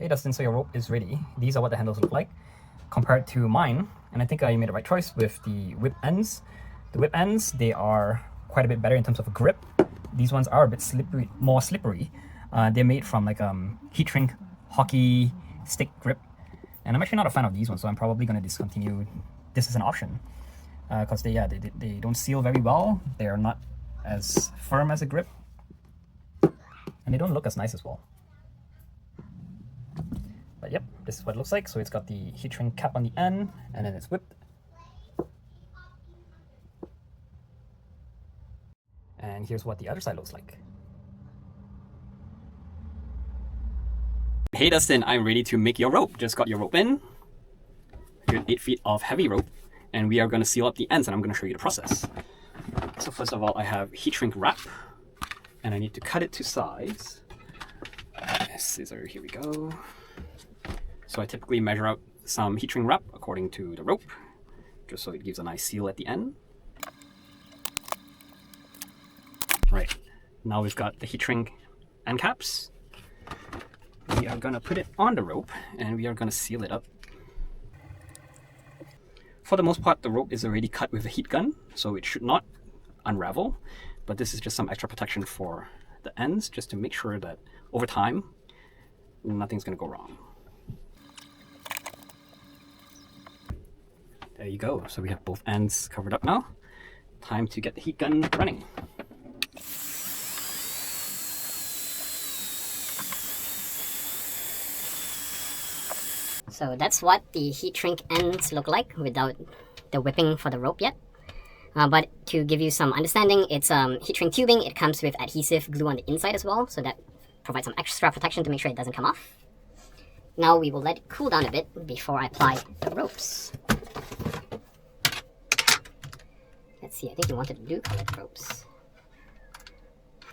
Hey Dustin, so your rope is ready. These are what the handles look like compared to mine, and I think I made the right choice with the whip ends. The whip ends, they are quite a bit better in terms of grip. These ones are a bit slippery, more slippery. They're made from like heat shrink hockey stick grip, and I'm actually not a fan of these ones, so I'm probably going to discontinue this as an option because they don't seal very well. They are not as firm as a grip, and they don't look as nice as well. But yep, this is what it looks like. So it's got the heat shrink cap on the end, and then it's whipped. And here's what the other side looks like. Hey Dustin, I'm ready to make your rope. Just got your rope in. Here's 8 feet of heavy rope, and we are going to seal up the ends, and I'm going to show you the process. So first of all, I have heat shrink wrap, and I need to cut it to size. Scissor, here we go. So I typically measure out some heat shrink wrap according to the rope, just so it gives a nice seal at the end. Right, now we've got the heat shrink end caps. We are gonna put it on the rope and we are gonna seal it up. For the most part, the rope is already cut with a heat gun, so it should not unravel, but this is just some extra protection for the ends, just to make sure that over time, nothing's gonna go wrong. There you go. So we have both ends covered up now. Time to get the heat gun running. So that's what the heat shrink ends look like without the whipping for the rope yet. But to give you some understanding, it's heat shrink tubing. It comes with adhesive glue on the inside as well, so that provides some extra protection to make sure it doesn't come off. Now we will let it cool down a bit before I apply the ropes. Let's see, I think you wanted blue colored ropes.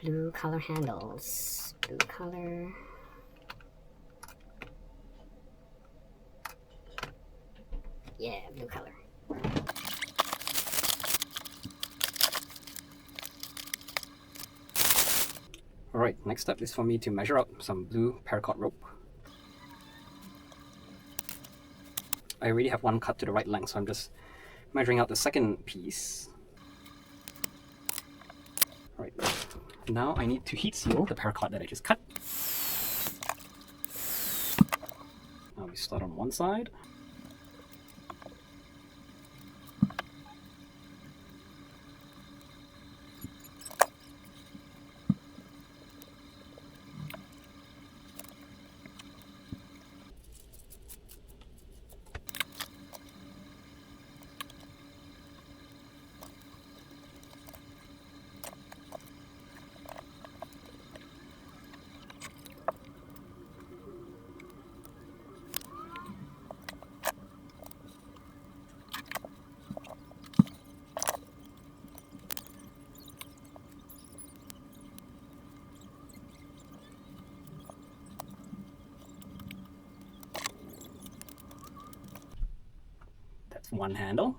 Blue color handles. Blue color. Yeah, blue color. Alright, next step is for me to measure out some blue paracord rope. I already have one cut to the right length, so I'm just measuring out the second piece. Right, now I need to heat seal the paracord that I just cut. Now we start on one side. That's one handle.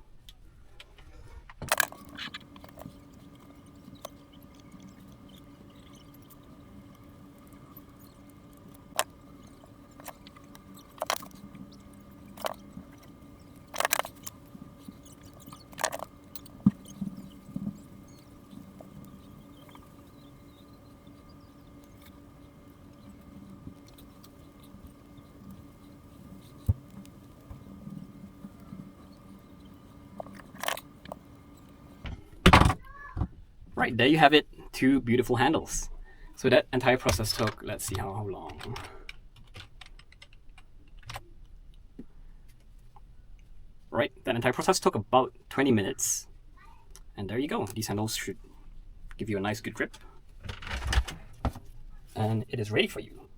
Right, there you have it, 2 beautiful handles. So that entire process took, let's see how long. Right, that entire process took about 20 minutes. And there you go, these handles should give you a nice good grip. And it is ready for you.